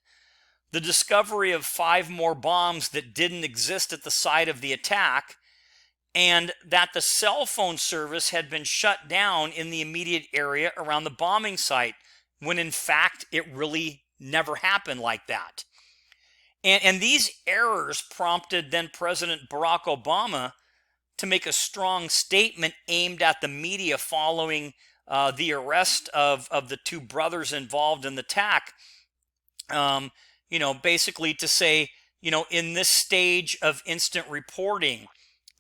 the discovery of 5 more bombs that didn't exist at the site of the attack, and that the cell phone service had been shut down in the immediate area around the bombing site, when in fact it really never happened like that. And these errors prompted then President Barack Obama to make a strong statement aimed at the media following the arrest of the two brothers involved in the attack. Basically to say, in this stage of instant reporting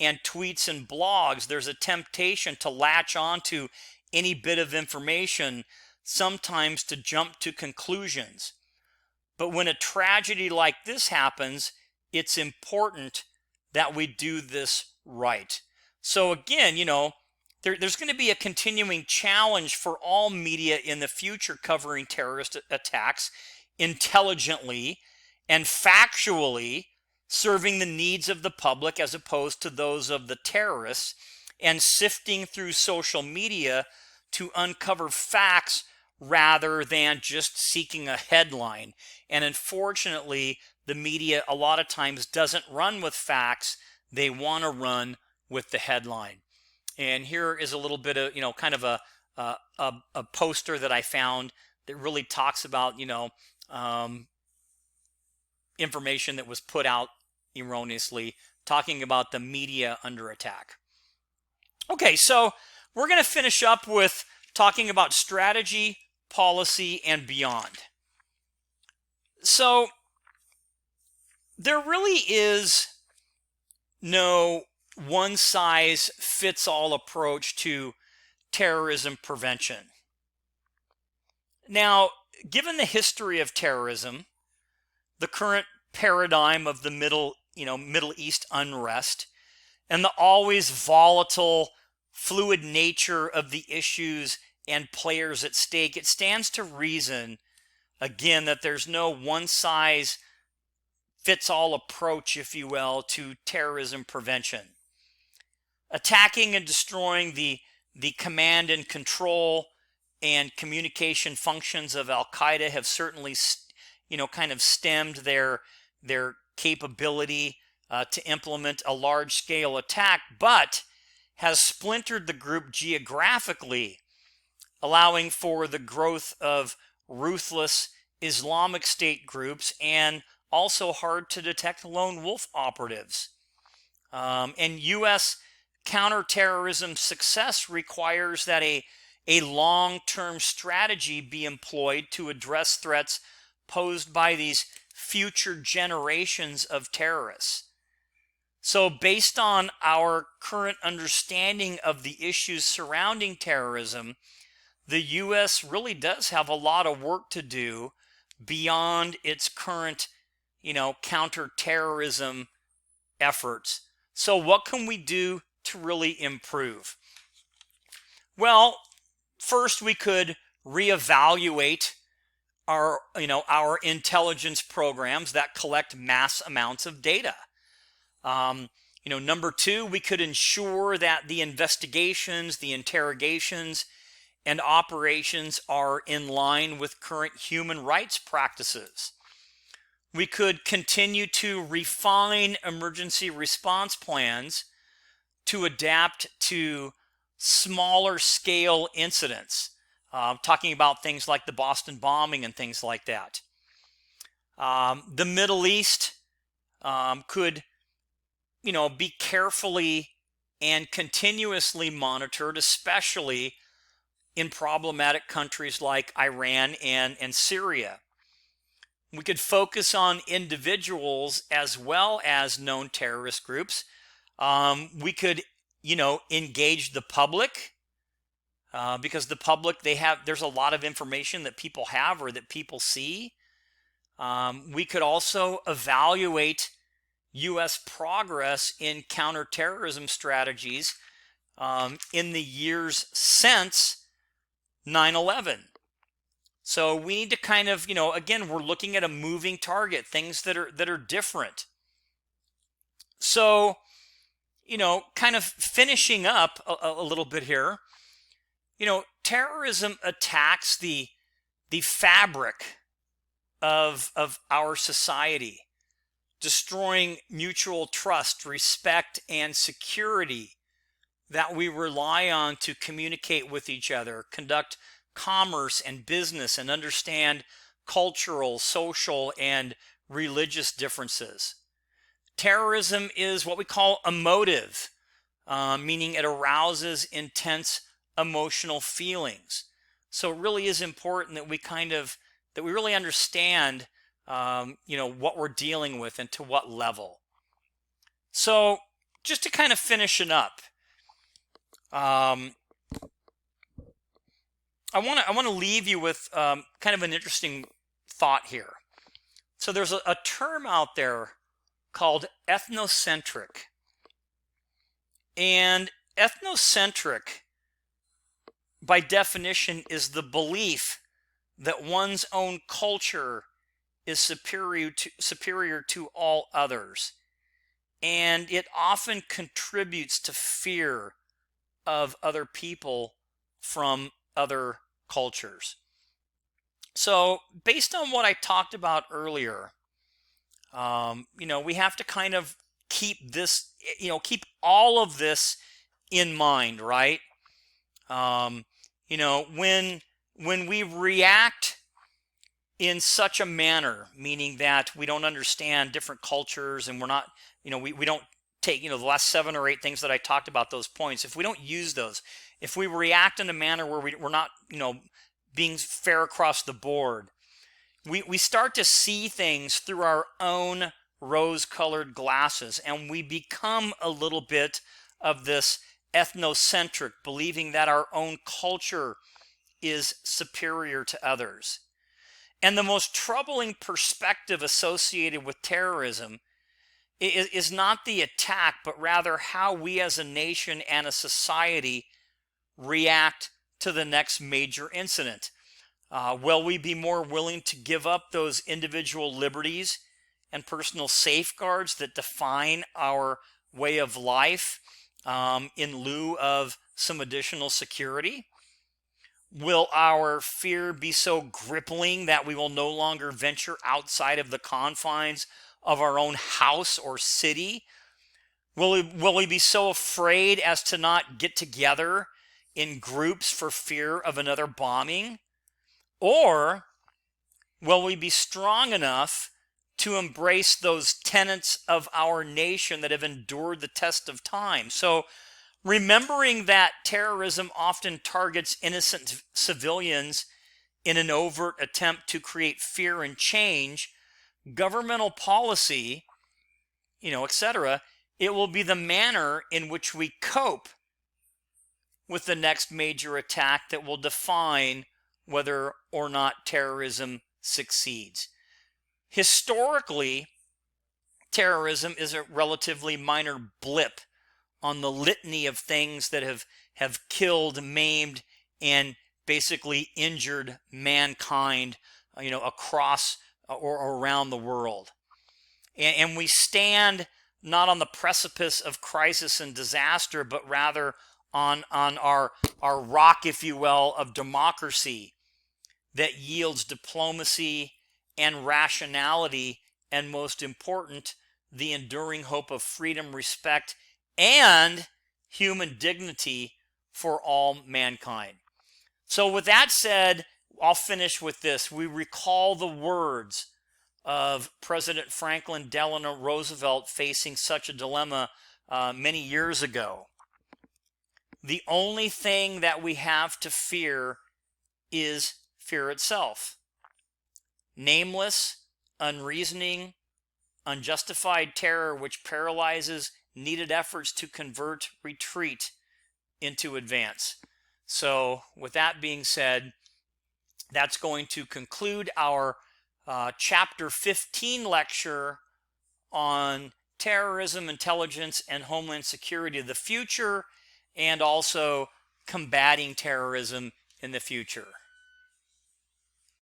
and tweets and blogs, there's a temptation to latch onto any bit of information, sometimes to jump to conclusions. But when a tragedy like this happens, it's important that we do this right. So again, there's going to be a continuing challenge for all media in the future covering terrorist attacks intelligently and factually, serving the needs of the public as opposed to those of the terrorists, and sifting through social media to uncover facts rather than just seeking a headline. And unfortunately, the media a lot of times doesn't run with facts. They want to run with the headline. And here is a little bit of, kind of a poster that I found that really talks about, information that was put out erroneously, talking about the media under attack. Okay, so we're going to finish up with talking about strategy, policy, and beyond. So there really is no one-size-fits-all approach to terrorism prevention. Now, given the history of terrorism, the current paradigm of the Middle East unrest, and the always volatile, fluid nature of the issues and players at stake, it stands to reason, again, that there's no one-size-fits-all approach, if you will, to terrorism prevention. Attacking and destroying the command and control and communication functions of Al-Qaeda have certainly kind of stemmed their capability to implement a large-scale attack, but has splintered the group geographically, allowing for the growth of ruthless Islamic State groups and also hard-to-detect lone wolf operatives. And U.S. counterterrorism success requires that a long-term strategy be employed to address threats posed by these future generations of terrorists. So based on our current understanding of the issues surrounding terrorism, the U.S. really does have a lot of work to do beyond its current, counterterrorism efforts. So what can we do to really improve? Well, first we could reevaluate our intelligence programs that collect mass amounts of data. Number two, we could ensure that the investigations, the interrogations, and operations are in line with current human rights practices. We could continue to refine emergency response plans to adapt to smaller scale incidents. Talking about things like the Boston bombing and things like that. The Middle East could, be carefully and continuously monitored, especially in problematic countries like Iran and Syria. We could focus on individuals as well as known terrorist groups. We could, engage the public. Because the public, there's a lot of information that people have or that people see. We could also evaluate U.S. progress in counterterrorism strategies in the years since 9/11. So we need to kind of, again, we're looking at a moving target, things that are different. So, kind of finishing up a little bit here. Terrorism attacks the fabric of our society, destroying mutual trust, respect, and security that we rely on to communicate with each other, conduct commerce and business, and understand cultural, social, and religious differences. Terrorism is what we call emotive, meaning it arouses intense emotional feelings. So it really is important that we really understand, what we're dealing with and to what level. So just to kind of finish it up, I want to leave you with kind of an interesting thought here. So there's a term out there called ethnocentric. And ethnocentric, by definition, is the belief that one's own culture is superior to all others. And it often contributes to fear of other people from other cultures. So based on what I talked about earlier, we have to kind of keep this, keep all of this in mind, right? When we react in such a manner, meaning that we don't understand different cultures and we're not, we don't take, the last 7 or 8 things that I talked about, those points, if we don't use those, if we react in a manner where we're not, being fair across the board, we start to see things through our own rose-colored glasses, and we become a little bit of this ethnocentric, believing that our own culture is superior to others. And the most troubling perspective associated with terrorism is not the attack, but rather how we as a nation and a society react to the next major incident. Will we be more willing to give up those individual liberties and personal safeguards that define our way of life in lieu of some additional security? Will our fear be so crippling that we will no longer venture outside of the confines of our own house or city? Will we be so afraid as to not get together in groups for fear of another bombing? Or will we be strong enough to embrace those tenets of our nation that have endured the test of time? So remembering that terrorism often targets innocent civilians in an overt attempt to create fear and change, governmental policy, etc., it will be the manner in which we cope with the next major attack that will define whether or not terrorism succeeds. Historically, terrorism is a relatively minor blip on the litany of things that have killed, maimed, and basically injured mankind, across or around the world. And we stand not on the precipice of crisis and disaster, but rather on our rock, if you will, of democracy that yields diplomacy and rationality, and most important, the enduring hope of freedom, respect, and human dignity for all mankind. So with that said, I'll finish with this. We recall the words of President Franklin Delano Roosevelt facing such a dilemma many years ago. The only thing that we have to fear is fear itself. Nameless, unreasoning, unjustified terror which paralyzes needed efforts to convert retreat into advance. So with that being said, that's going to conclude our Chapter 15 lecture on terrorism, intelligence, and homeland security of the future, and also combating terrorism in the future.